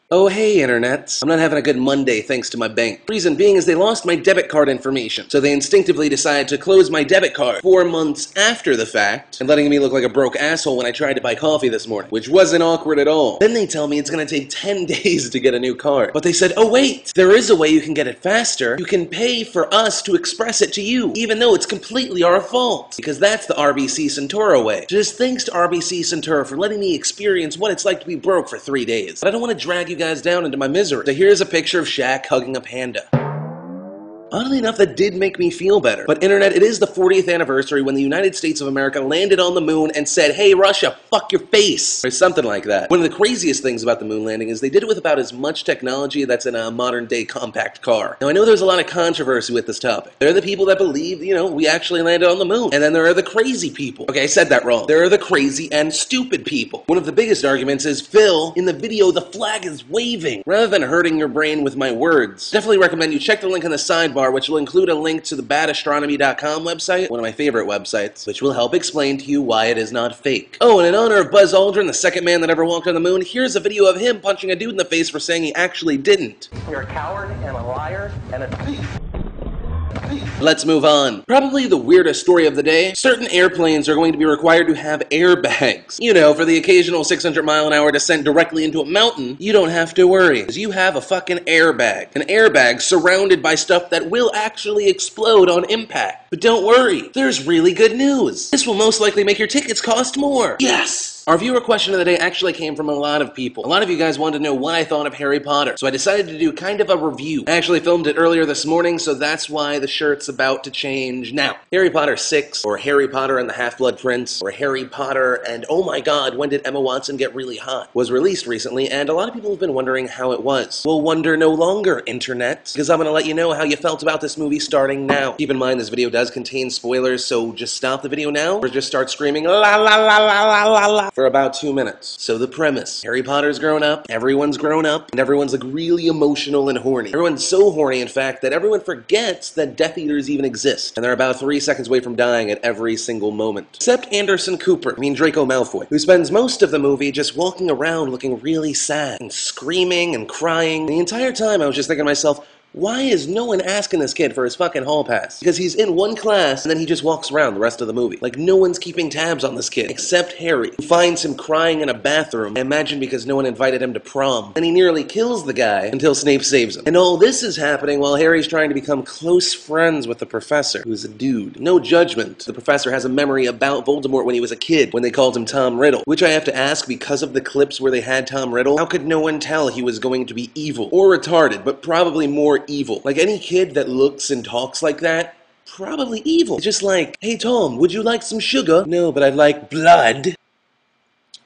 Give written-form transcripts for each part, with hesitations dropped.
Oh hey internets, I'm not having a good Monday thanks to my bank. Reason being is they lost my debit card information, so they instinctively decided to close my debit card 4 months after the fact, and letting me look like a broke asshole when I tried to buy coffee this morning, which wasn't awkward at all. Then they tell me it's gonna take 10 days to get a new card. But they said, oh wait, there is a way you can get it faster. You can pay for us to express it to you, even though it's completely our fault. Because that's the RBC Centura way. Just thanks to RBC Centura for letting me experience what it's like to be broke for 3 days. But I don't want to drag you guys down into my misery. So here's a picture of Shaq hugging a panda. Oddly enough, that did make me feel better. But internet, it is the 40th anniversary when the United States of America landed on the moon and said, hey Russia, fuck your face, or something like that. One of the craziest things about the moon landing is they did it with about as much technology that's in a modern day compact car. Now I know there's a lot of controversy with this topic. There are the people that believe, we actually landed on the moon. And then there are the crazy people. Okay, I said that wrong. There are the crazy and stupid people. One of the biggest arguments is, Phil, in the video the flag is waving. Rather than hurting your brain with my words, definitely recommend you check the link in the sidebar, which will include a link to the badastronomy.com website, one of my favorite websites, which will help explain to you why it is not fake. Oh, and in honor of Buzz Aldrin, the second man that ever walked on the moon, here's a video of him punching a dude in the face for saying he actually didn't. You're a coward and a liar and a thief. Let's move on. Probably the weirdest story of the day. Certain airplanes are going to be required to have airbags. For the occasional 600-mile-an-hour descent directly into a mountain, you don't have to worry, because you have a fucking airbag. An airbag surrounded by stuff that will actually explode on impact. But don't worry, there's really good news. This will most likely make your tickets cost more. Yes! Our viewer question of the day actually came from a lot of people. A lot of you guys wanted to know what I thought of Harry Potter, so I decided to do kind of a review. I actually filmed it earlier this morning, so that's why the shirt's about to change now. Harry Potter 6, or Harry Potter and the Half-Blood Prince, or Harry Potter and oh my god, when did Emma Watson get really hot, was released recently, and a lot of people have been wondering how it was. Well, wonder no longer, internet, because I'm going to let you know how you felt about this movie starting now. Keep in mind this video does contain spoilers, so just stop the video now, or just start screaming la la la la la la la for about 2 minutes. So the premise, Harry Potter's grown up, everyone's grown up, and everyone's like really emotional and horny. Everyone's so horny, in fact, that everyone forgets that Death Eaters even exist, and they're about 3 seconds away from dying at every single moment. Except Anderson Cooper, Draco Malfoy, who spends most of the movie just walking around looking really sad, and screaming and crying. The entire time I was just thinking to myself, why is no one asking this kid for his fucking hall pass? Because he's in one class and then he just walks around the rest of the movie. Like no one's keeping tabs on this kid, except Harry, who finds him crying in a bathroom, I imagine because no one invited him to prom. And he nearly kills the guy until Snape saves him. And all this is happening while Harry's trying to become close friends with the professor, who's a dude. No judgment. The professor has a memory about Voldemort when he was a kid, when they called him Tom Riddle. Which I have to ask, because of the clips where they had Tom Riddle, how could no one tell he was going to be evil? Or retarded, but probably more evil. Like any kid that looks and talks like that, probably evil. It's just like, hey Tom, would you like some sugar? No, but I'd like blood.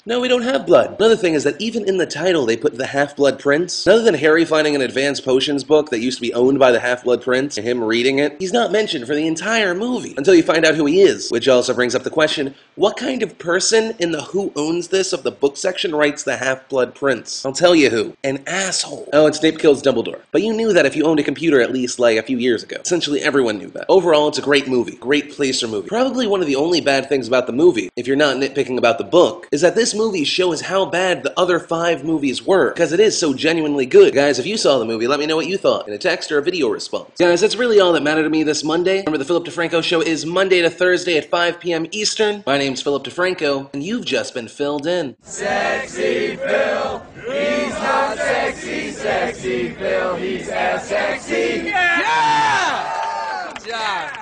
No, we don't have blood. Another thing is that even in the title they put the Half-Blood Prince. Other than Harry finding an advanced potions book that used to be owned by the Half-Blood Prince and him reading it, he's not mentioned for the entire movie until you find out who he is. Which also brings up the question, what kind of person in the Who Owns This of the book section writes the Half-Blood Prince? I'll tell you who. An asshole. Oh, and Snape kills Dumbledore. But you knew that if you owned a computer at least like a few years ago. Essentially everyone knew that. Overall, it's a great movie. Great placer movie. Probably one of the only bad things about the movie, if you're not nitpicking about the book, is that this movie shows how bad the other 5 movies were, because it is so genuinely good. Guys, if you saw the movie, let me know what you thought in a text or a video response. Guys, that's really all that mattered to me this Monday. Remember, the Philip DeFranco Show is Monday to Thursday at 5 p.m. Eastern. My name's Philip DeFranco, and you've just been filled in. Sexy Phil, he's not sexy, sexy Phil, he's as sexy. Yeah! Good job.